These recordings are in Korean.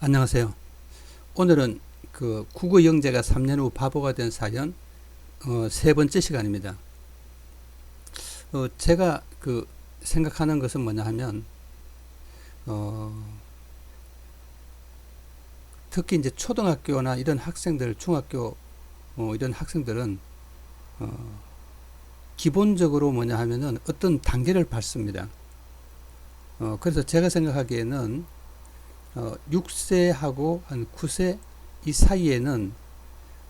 안녕하세요. 오늘은 그 국어 영재가 3년 후 바보가 된 사연 세 번째 시간입니다. 제가 생각하는 것은 뭐냐 하면 어, 특히 이제 초등학교나 이런 학생들, 중학교 이런 학생들은 기본적으로 뭐냐 하면은 어떤 단계를 밟습니다. 그래서 제가 생각하기에는 6세하고 한 9세 이 사이에는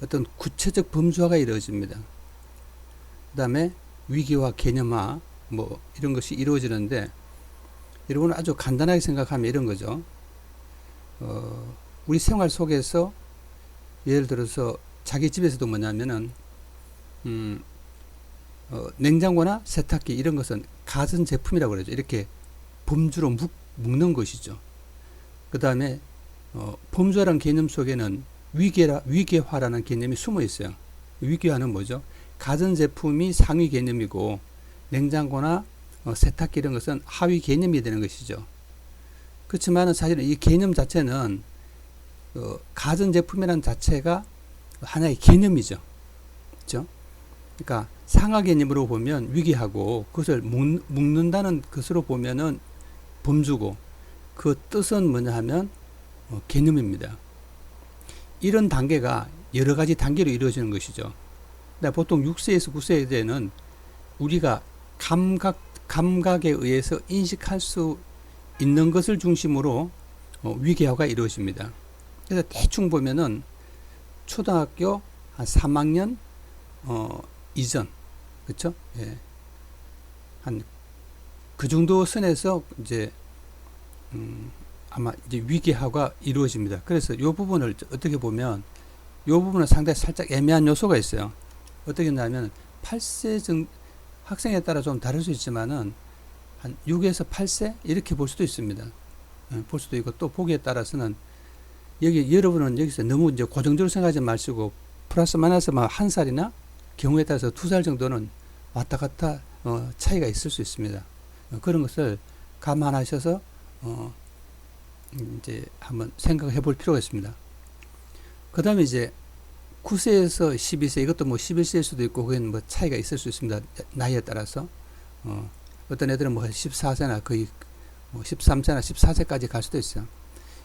어떤 구체적 범주화가 이루어집니다. 그 다음에 위기화, 개념화 뭐 이런 것이 이루어지는데, 여러분은 아주 간단하게 생각하면 이런 거죠. 우리 생활 속에서 예를 들어서 자기 집에서도 뭐냐면은 냉장고나 세탁기 이런 것은 가전 제품이라고 그러죠. 이렇게 범주로 묶는 것이죠. 그 다음에 범주화라는 개념 속에는 위계화라는 개념이 숨어 있어요. 위계화는 뭐죠? 가전제품이 상위 개념이고 냉장고나 세탁기 이런 것은 하위 개념이 되는 것이죠. 그렇지만 사실은 이 개념 자체는 가전제품이라는 자체가 하나의 개념이죠. 그렇죠? 그러니까 상하 개념으로 보면 위계하고, 그것을 묶는다는 것으로 보면은 범주고, 그 뜻은 뭐냐 하면 개념입니다. 이런 단계가 여러 가지 단계로 이루어지는 것이죠. 보통 6세에서 9세에 대해는 우리가 감각에 의해서 인식할 수 있는 것을 중심으로 위계화가 이루어집니다. 그래서 대충 보면은 초등학교 한 3학년 이전, 그렇죠? 예. 한 그 정도 선에서 이제 아마 이제 위계화가 이루어집니다. 그래서 이 부분을 어떻게 보면 이 부분은 상당히 살짝 애매한 요소가 있어요. 어떻게 했냐면 8세 학생에 따라 좀 다를 수 있지만은 한 6에서 8세 이렇게 볼 수도 있습니다. 볼 수도 있고, 또 보기에 따라서는 여러분은 여기서 너무 이제 고정적으로 생각하지 마시고 플러스 마이너스 한 살이나 경우에 따라서 2살 정도는 왔다 갔다 차이가 있을 수 있습니다. 그런 것을 감안하셔서 이제 한번 생각해 볼 필요가 있습니다. 그 다음에 이제 9세에서 12세, 이것도 뭐 11세일 수도 있고, 그건 뭐 차이가 있을 수 있습니다. 나이에 따라서. 어떤 애들은 뭐 14세나 거의 뭐 13세나 14세까지 갈 수도 있어요.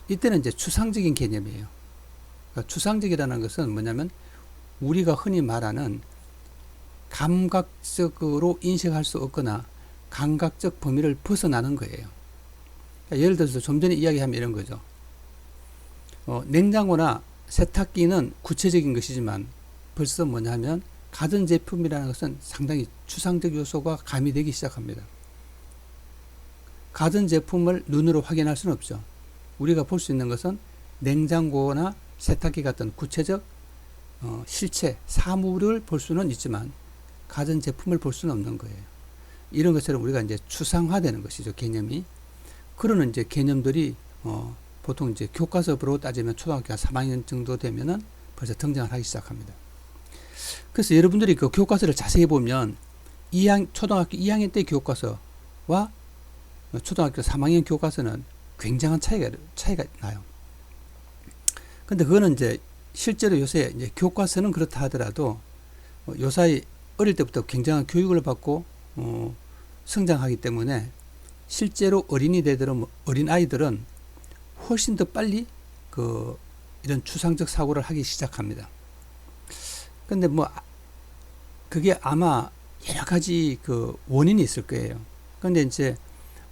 이때는 이제 추상적인 개념이에요. 그러니까 추상적이라는 것은 뭐냐면 우리가 흔히 말하는 감각적으로 인식할 수 없거나 감각적 범위를 벗어나는 거예요. 그러니까 예를 들어서 좀 전에 이야기하면 이런 거죠. 냉장고나 세탁기는 구체적인 것이지만 벌써 뭐냐 하면 가전제품이라는 것은 상당히 추상적 요소가 가미되기 시작합니다. 가전제품을 눈으로 확인할 수는 없죠. 우리가 볼 수 있는 것은 냉장고나 세탁기 같은 구체적 실체, 사물을 볼 수는 있지만 가전제품을 볼 수는 없는 거예요. 이런 것처럼 우리가 이제 추상화되는 것이죠, 개념이. 그러는 이제 개념들이 보통 이제 교과서로 따지면 초등학교 3학년 정도 되면은 벌써 등장을 하기 시작합니다. 그래서 여러분들이 그 교과서를 자세히 보면 초등학교 2학년 때 교과서와 초등학교 3학년 교과서는 굉장한 차이가 나요. 근데 그거는 이제 실제로 요새 이제 교과서는 그렇다 하더라도 요사이 어릴 때부터 굉장한 교육을 받고 성장하기 때문에 실제로 어린 아이들은 훨씬 더 빨리 이런 추상적 사고를 하기 시작합니다. 근데 뭐 그게 아마 여러 가지 원인이 있을 거예요. 근데 이제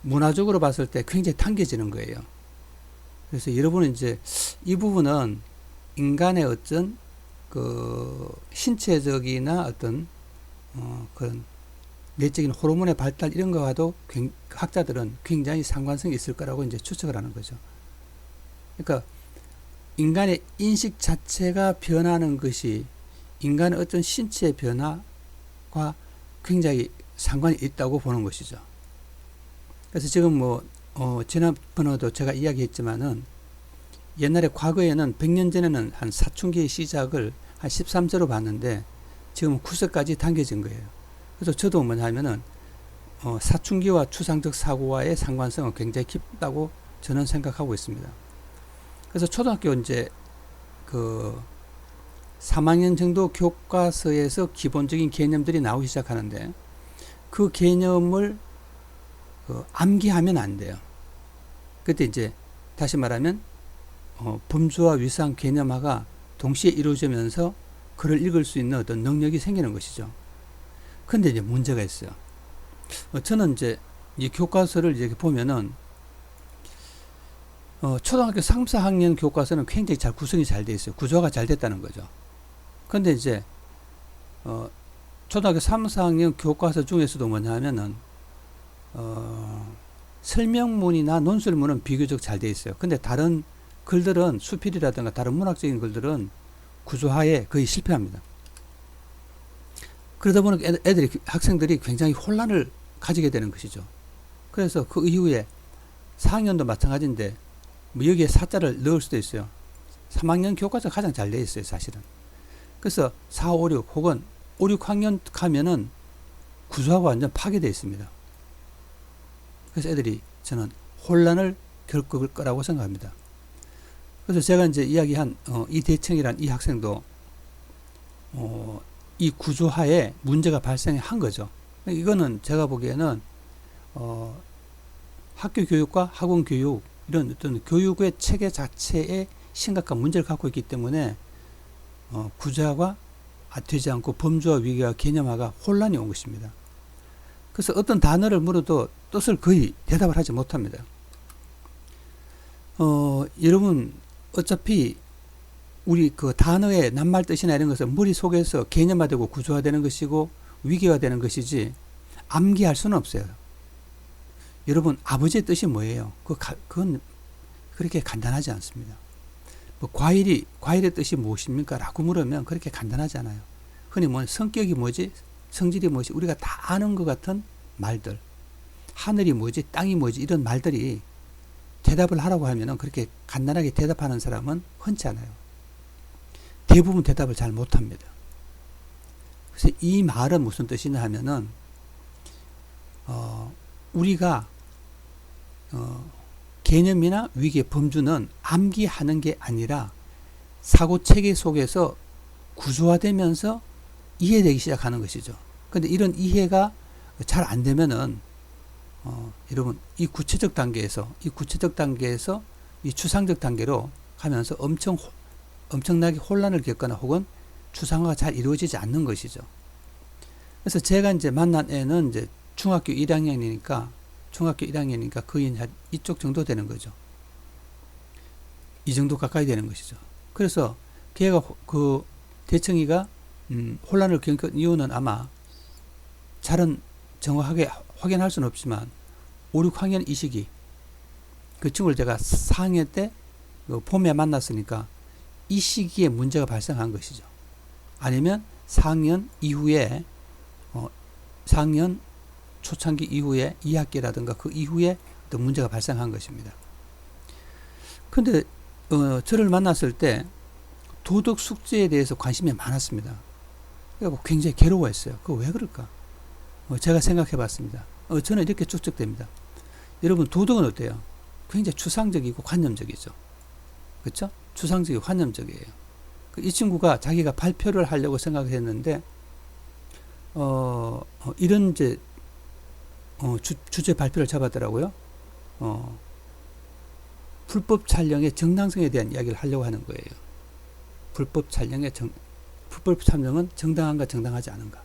문화적으로 봤을 때 굉장히 당겨지는 거예요. 그래서 여러분은 이제 이 부분은 인간의 어떤 신체적이나 어떤 그런 내적인 호르몬의 발달 이런 거와도 학자들은 굉장히 상관성이 있을 거라고 이제 추측을 하는 거죠. 그러니까 인간의 인식 자체가 변하는 것이 인간의 어떤 신체의 변화와 굉장히 상관이 있다고 보는 것이죠. 그래서 지금 지난번에도 제가 이야기했지만은 옛날에 과거에는 100년 전에는 한 사춘기의 시작을 한 13세로 봤는데 지금은 9세까지 당겨진 거예요. 그래서 저도 뭐냐면은 사춘기와 추상적 사고와의 상관성은 굉장히 깊다고 저는 생각하고 있습니다. 그래서 초등학교 이제 그 3학년 정도 교과서에서 기본적인 개념들이 나오기 시작하는데 그 개념을 암기하면 안 돼요. 그때 이제 다시 말하면 범주와 위상 개념화가 동시에 이루어지면서 글을 읽을 수 있는 어떤 능력이 생기는 것이죠. 근데 이제 문제가 있어요. 저는 이제 이 교과서를 이렇게 보면은 초등학교 3, 4학년 교과서는 굉장히 잘 구성이 잘 돼 있어요. 구조가 잘 됐다는 거죠. 근데 이제 초등학교 3, 4학년 교과서 중에서도 뭐냐 하면은 설명문이나 논술문은 비교적 잘 돼 있어요. 근데 다른 글들은 수필이라든가 다른 문학적인 글들은 구조화에 거의 실패합니다. 그러다 보니까 학생들이 굉장히 혼란을 가지게 되는 것이죠. 그래서 그 이후에 4학년도 마찬가지인데 뭐 여기에 사자를 넣을 수도 있어요. 3학년 교과서가 가장 잘 돼 있어요, 사실은. 그래서 4, 5, 6 혹은 5, 6학년 가면은 구조화가 완전 파괴되어 있습니다. 그래서 애들이 저는 혼란을 겪을 거라고 생각합니다. 그래서 제가 이제 이야기한 이대청이란 이 학생도 이 구조화에 문제가 발생한 거죠. 이거는 제가 보기에는 학교 교육과 학원 교육 이런 어떤 교육의 체계 자체에 심각한 문제를 갖고 있기 때문에 구조화가 되지 않고 범주와 위계와 개념화가 혼란이 온 것입니다. 그래서 어떤 단어를 물어도 뜻을 거의 대답을 하지 못합니다. 여러분 어차피 우리 그 단어의 낱말 뜻이나 이런 것은 머릿속에서 개념화되고 구조화되는 것이고 위계화되는 것이지 암기할 수는 없어요. 여러분 아버지의 뜻이 뭐예요? 그건 그렇게 간단하지 않습니다. 뭐 과일의 뜻이 무엇입니까? 라고 물으면 그렇게 간단하지 않아요. 흔히 뭐 성격이 뭐지? 성질이 뭐지? 우리가 다 아는 것 같은 말들. 하늘이 뭐지? 땅이 뭐지? 이런 말들이 대답을 하라고 하면은 그렇게 간단하게 대답하는 사람은 흔치 않아요. 대부분 대답을 잘 못합니다. 그래서 이 말은 무슨 뜻이냐 하면은 우리가 개념이나 위계 범주는 암기하는 게 아니라 사고체계 속에서 구조화되면서 이해되기 시작하는 것이죠. 그런데 이런 이해가 잘 안 되면은 여러분 이 구체적 단계에서 이 추상적 단계로 가면서 엄청나게 혼란을 겪거나 혹은 추상화가 잘 이루어지지 않는 것이죠. 그래서 제가 이제 만난 애는 이제 중학교 1학년이니까 거의 이쪽 정도 되는 거죠. 이 정도 가까이 되는 것이죠. 그래서 걔가 그 대청이가 혼란을 겪은 이유는 아마 잘은 정확하게 확인할 수는 없지만 5, 6학년 이 시기 그 친구를 제가 4학년 때 봄에 만났으니까 이 시기에 문제가 발생한 것이죠. 아니면 4학년 이후에 4학년 초창기 이후에 2학기라든가 그 이후에 또 문제가 발생한 것입니다. 근데 저를 만났을 때 도덕 숙제에 대해서 관심이 많았습니다. 그래서 굉장히 괴로워했어요. 그거 왜 그럴까? 제가 생각해 봤습니다. 저는 이렇게 추측됩니다. 여러분 도덕은 어때요? 굉장히 추상적이고 관념적이죠. 그렇죠? 추상적이고 관념적이에요. 이 친구가 자기가 발표를 하려고 생각했는데 이런 이제 주제 발표를 잡았더라고요. 불법 촬영의 정당성에 대한 이야기를 하려고 하는 거예요. 불법 촬영은 정당한가 정당하지 않은가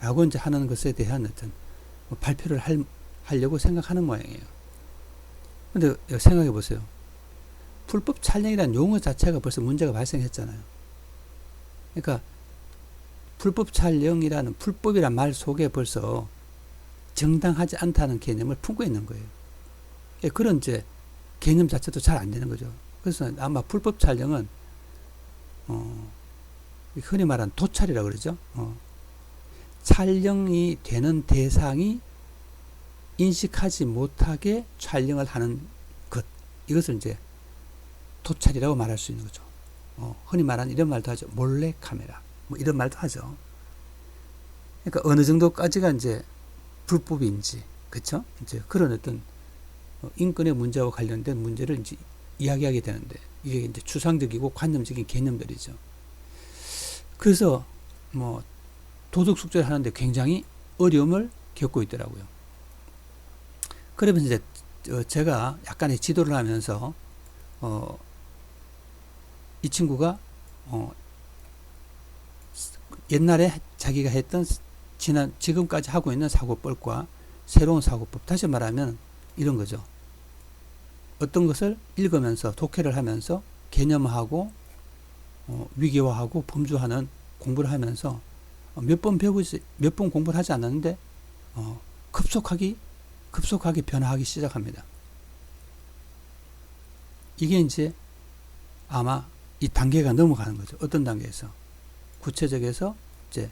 라고 이제 하는 것에 대한 어떤 발표를 하려고 생각하는 모양이에요. 근데 생각해 보세요. 불법 촬영이라는 용어 자체가 벌써 문제가 발생했잖아요. 그러니까 불법 촬영이라는 불법이란 말 속에 벌써 정당하지 않다는 개념을 품고 있는 거예요. 그런 이제 개념 자체도 잘 안 되는 거죠. 그래서 아마 불법 촬영은 흔히 말하는 도찰이라고 그러죠. 촬영이 되는 대상이 인식하지 못하게 촬영을 하는 것, 이것을 이제 도찰이라고 말할 수 있는 거죠. 흔히 말하는 이런 말도 하죠. 몰래카메라 뭐 이런 말도 하죠. 그러니까 어느 정도까지가 이제 불법인지, 그렇죠? 이제 그런 어떤 인권의 문제와 관련된 문제를 이제 이야기하게 되는데 이게 이제 추상적이고 관념적인 개념들이죠. 그래서 뭐 도덕 숙제를 하는데 굉장히 어려움을 겪고 있더라고요. 그러면서 이제 제가 약간의 지도를 하면서 이 친구가 옛날에 자기가 했던 지금까지 하고 있는 사고법과 새로운 사고법, 다시 말하면 이런 거죠. 어떤 것을 읽으면서 독해를 하면서 개념화하고 위계화하고 범주하는 공부를 하면서 몇 번 공부를 하지 않았는데 급속하게 변화하기 시작합니다. 이게 이제 아마 이 단계가 넘어가는 거죠. 어떤 단계에서 구체적에서 이제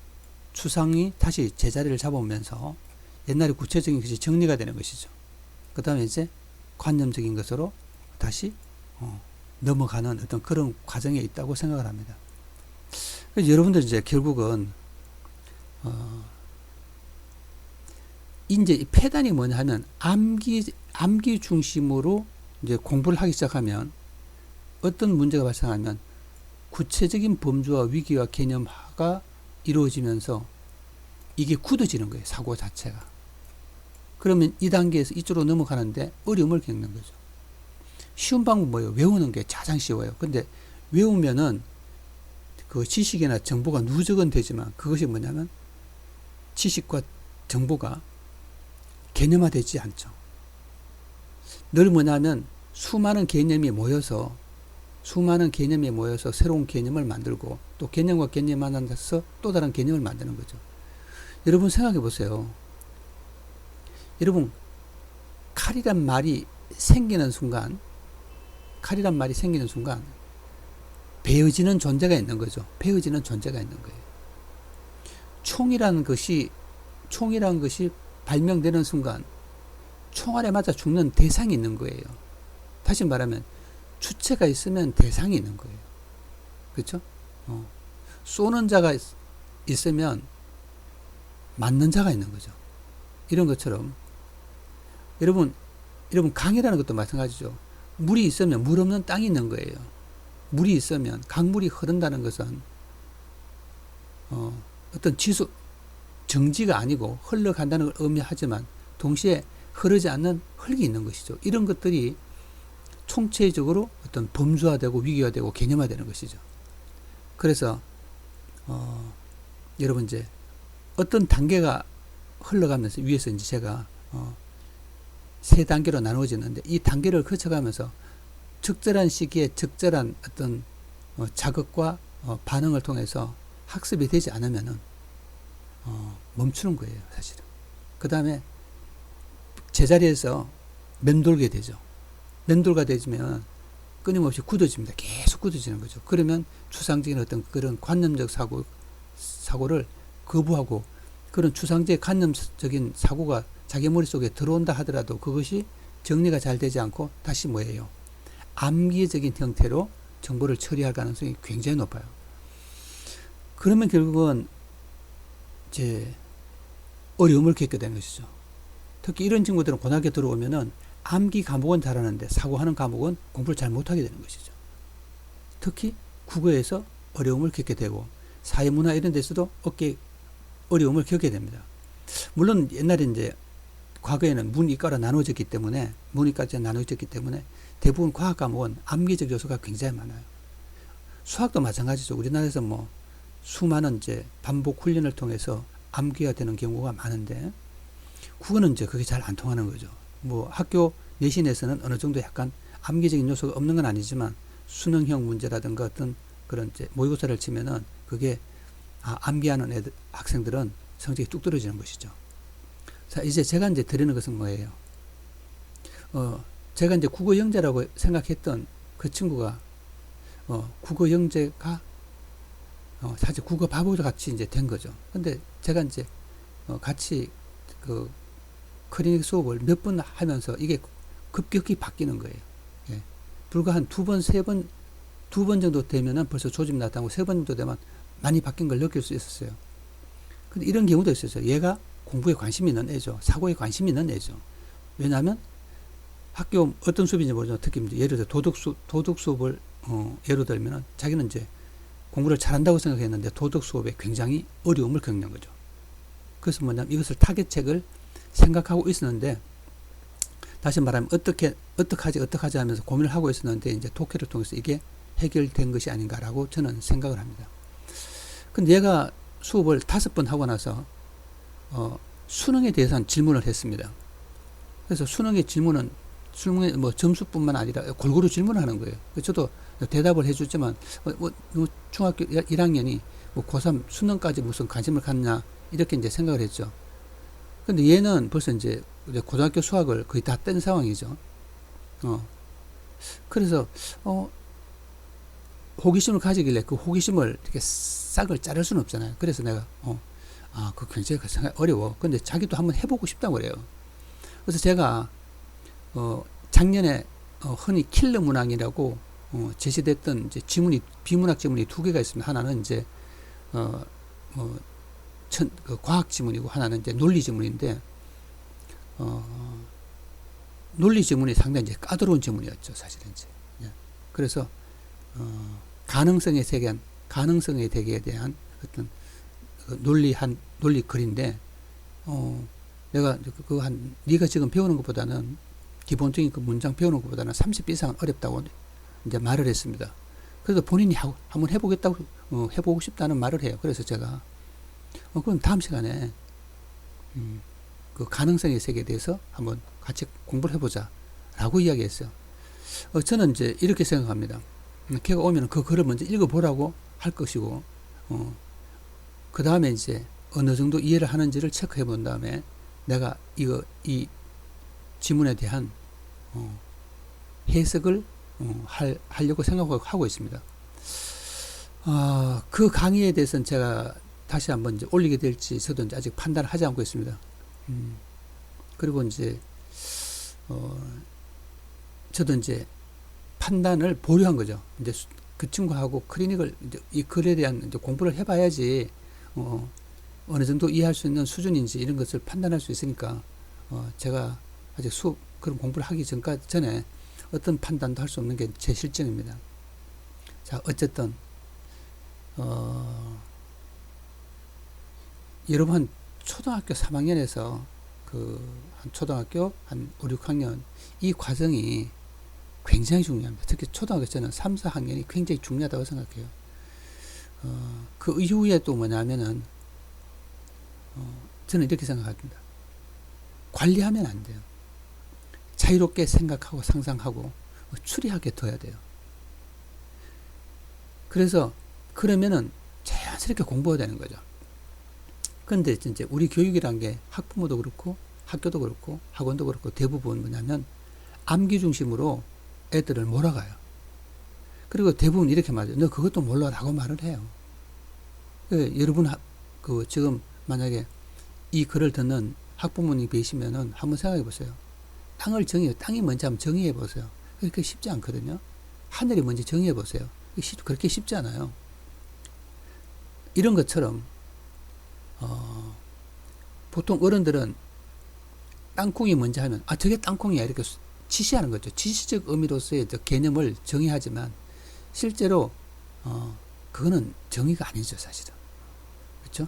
추상이 다시 제자리를 잡으면서 옛날에 구체적인 것이 정리가 되는 것이죠. 그 다음에 이제 관념적인 것으로 다시 넘어가는 어떤 그런 과정에 있다고 생각을 합니다. 그래서 여러분들 이제 결국은 이제 이 폐단이 뭐냐 하면 암기 중심으로 이제 공부를 하기 시작하면 어떤 문제가 발생하면 구체적인 범주와 위기와 개념화가 이루어지면서 이게 굳어지는 거예요. 사고 자체가. 그러면 이 단계에서 이쪽으로 넘어가는데 어려움을 겪는 거죠. 쉬운 방법은 뭐예요? 외우는 게 가장 쉬워요. 근데 외우면은 그 지식이나 정보가 누적은 되지만 그것이 뭐냐면 지식과 정보가 개념화되지 않죠. 늘 뭐냐면 수많은 개념이 모여서 새로운 개념을 만들고 또 개념과 개념이 만나서 또 다른 개념을 만드는 거죠. 여러분 생각해 보세요. 여러분 칼이란 말이 생기는 순간 베어지는 존재가 있는 거죠. 베어지는 존재가 있는 거예요. 총이라는 것이 발명되는 순간 총알에 맞아 죽는 대상이 있는 거예요. 다시 말하면 주체가 있으면 대상이 있는 거예요. 그렇죠? 쏘는 자가 있으면 맞는 자가 있는 거죠. 이런 것처럼 여러분 강이라는 것도 마찬가지죠. 물이 있으면 물 없는 땅이 있는 거예요. 물이 있으면 강물이 흐른다는 것은 어떤 정지가 아니고 흘러간다는 걸 의미하지만 동시에 흐르지 않는 흙이 있는 것이죠. 이런 것들이 총체적으로 어떤 범주화되고 위기화되고 개념화되는 것이죠. 그래서 여러분 이제 어떤 단계가 흘러가면서 위에서 이제 제가 세 단계로 나누어지는데 이 단계를 거쳐가면서 적절한 시기에 적절한 어떤 자극과 반응을 통해서 학습이 되지 않으면은 멈추는 거예요, 사실은. 그 다음에 제자리에서 맴돌게 되죠. 맴돌가 되면 끊임없이 굳어집니다. 계속 굳어지는 거죠. 그러면 추상적인 어떤 그런 관념적 사고를 거부하고 그런 추상적 관념적인 사고가 자기 머릿속에 들어온다 하더라도 그것이 정리가 잘 되지 않고 다시 뭐예요? 암기적인 형태로 정보를 처리할 가능성이 굉장히 높아요. 그러면 결국은 이제 어려움을 겪게 되는 것이죠. 특히 이런 친구들은 고등학교 들어오면은 암기 과목은 잘하는데 사고하는 과목은 공부를 잘 못하게 되는 것이죠. 특히 국어에서 어려움을 겪게 되고 사회문화 이런 데서도 어려움을 겪게 됩니다. 물론 옛날에 이제 과거에는 문이과로 나눠졌기 때문에 대부분 과학 과목은 암기적 요소가 굉장히 많아요. 수학도 마찬가지죠. 우리나라에서 뭐 수많은 이제 반복 훈련을 통해서 암기가 되는 경우가 많은데 국어는 이제 그게 잘 안 통하는 거죠. 뭐 학교 내신에서는 어느 정도 약간 암기적인 요소가 없는 건 아니지만 수능형 문제라든가 어떤 그런 이제 모의고사를 치면은 그게 암기하는 학생들은 성적이 뚝 떨어지는 것이죠. 자, 이제 제가 이제 드리는 것은 뭐예요? 제가 이제 국어 영재라고 생각했던 그 친구가 국어 영재가 사실 국어 바보도 같이 이제 된 거죠. 근데 제가 이제 같이 그 클리닉 수업을 몇 번 하면서 이게 급격히 바뀌는 거예요. 예. 불과 한 두 번 정도 되면은 벌써 조짐 나타나고 세 번 정도 되면 많이 바뀐 걸 느낄 수 있었어요. 근데 이런 경우도 있었어요. 얘가 공부에 관심이 있는 애죠. 사고에 관심이 있는 애죠. 왜냐하면 학교 어떤 수업인지 모르지만 특히 이제 예를 들어 도덕 수업을 예로 들면은 자기는 이제 공부를 잘한다고 생각했는데 도덕 수업에 굉장히 어려움을 겪는 거죠. 그래서 뭐냐면 이것을 타겟책을 생각하고 있었는데, 다시 말하면 어떻게 하지 하면서 고민을 하고 있었는데 이제 독해를 통해서 이게 해결된 것이 아닌가라고 저는 생각을 합니다. 근데 얘가 수업을 5번 하고 나서 수능에 대해서는 질문을 했습니다. 그래서 수능의 뭐 점수뿐만 아니라 골고루 질문을 하는 거예요. 저도 대답을 해줬지만 중학교 1학년이 뭐 고3 수능까지 무슨 관심을 갖냐 이렇게 이제 생각을 했죠. 근데 얘는 벌써 이제 고등학교 수학을 거의 다 뗀 상황이죠. 그래서 호기심을 가지길래 그 호기심을 이렇게 싹을 자를 수는 없잖아요. 그래서 내가 그 굉장히 어려워. 근데 자기도 한번 해보고 싶다고 그래요. 그래서 제가 작년에 흔히 킬러 문항이라고 제시됐던 이제 비문학 지문이 2개가 있습니다. 하나는 이제 그 과학 지문이고 하나는 이제 논리 지문인데, 논리 지문이 상당히 이제 까다로운 지문이었죠, 사실은 이제. 예. 그래서 가능성의 대개에 대한 어떤 논리 글인데, 내가 네가 지금 배우는 것보다는 기본적인 그 문장 배우는 것보다는 30배 이상은 어렵다고 이제 말을 했습니다. 그래서 본인이 한번 해보고 싶다는 말을 해요. 그래서 제가 그럼 다음 시간에 그 가능성의 세계에 대해서 한번 같이 공부를 해보자 라고 이야기했어요. 저는 이제 이렇게 생각합니다. 걔가 오면 그 글을 먼저 읽어보라고 할 것이고, 그 다음에 이제 어느 정도 이해를 하는지를 체크해 본 다음에 내가 이 지문에 대한 해석을 하려고 생각하고 있습니다. 그 강의에 대해서는 제가 다시 한번 이제 올리게 될지 저도 이제 아직 판단을 하지 않고 있습니다. 그리고 이제 저도 이제 판단을 보류한 거죠. 이제 그 친구하고 클리닉을 이제 이 글에 대한 이제 공부를 해봐야지 어느 정도 이해할 수 있는 수준인지 이런 것을 판단할 수 있으니까 제가 아직 그런 공부를 하기 전에 어떤 판단도 할 수 없는 게 제 실정입니다. 자, 어쨌든 여러분 한 초등학교 3학년에서 한 초등학교 한 5, 6학년 이 과정이 굉장히 중요합니다. 특히 초등학교 저는 3, 4학년이 굉장히 중요하다고 생각해요. 그 이후에 또 뭐냐면은 저는 이렇게 생각합니다. 관리하면 안 돼요. 자유롭게 생각하고 상상하고 추리하게 둬야 돼요. 그러면은 자연스럽게 공부가 되는 거죠. 그런데 진짜 우리 교육이란 게 학부모도 그렇고 학교도 그렇고 학원도 그렇고 대부분 뭐냐면 암기 중심으로 애들을 몰아가요. 그리고 대부분 이렇게 말해요. 너 그것도 몰라 라고 말을 해요. 여러분 지금 만약에 이 글을 듣는 학부모님 계시면은 한번 생각해 보세요. 땅이 뭔지 한번 정의해 보세요. 그렇게 쉽지 않거든요. 하늘이 뭔지 정의해 보세요. 그렇게 쉽지 않아요. 이런 것처럼 보통 어른들은 땅콩이 뭔지 하면 저게 땅콩이야 이렇게 지시하는 거죠. 지시적 의미로서의 개념을 정의하지만 실제로 그거는 정의가 아니죠, 사실은. 그렇죠?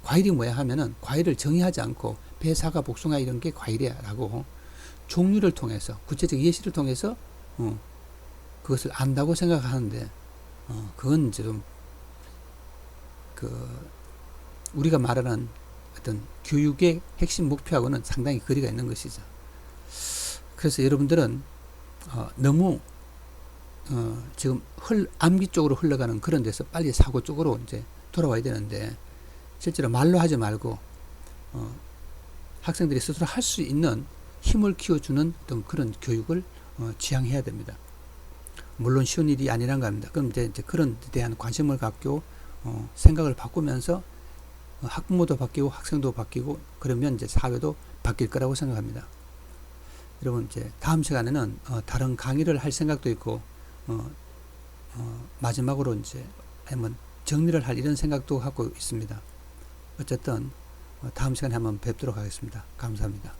과일이 뭐야 하면은 과일을 정의하지 않고 배, 사과, 복숭아 이런 게 과일이야 라고 종류를 통해서 구체적 예시를 통해서 그것을 안다고 생각하는데 그건 좀 우리가 말하는 어떤 교육의 핵심 목표하고는 상당히 거리가 있는 것이죠. 그래서 여러분들은 너무 지금 암기 쪽으로 흘러가는 그런 데서 빨리 사고 쪽으로 이제 돌아와야 되는데 실제로 말로 하지 말고 학생들이 스스로 할 수 있는 힘을 키워주는 어떤 그런 교육을 지향해야 됩니다. 물론 쉬운 일이 아니란 겁니다. 그럼 이제 그런 데 대한 관심을 갖고 생각을 바꾸면서 학부모도 바뀌고 학생도 바뀌고 그러면 이제 사회도 바뀔 거라고 생각합니다. 여러분 이제 다음 시간에는 다른 강의를 할 생각도 있고 마지막으로 이제 한번 정리를 할 이런 생각도 갖고 있습니다. 어쨌든 다음 시간에 한번 뵙도록 하겠습니다. 감사합니다.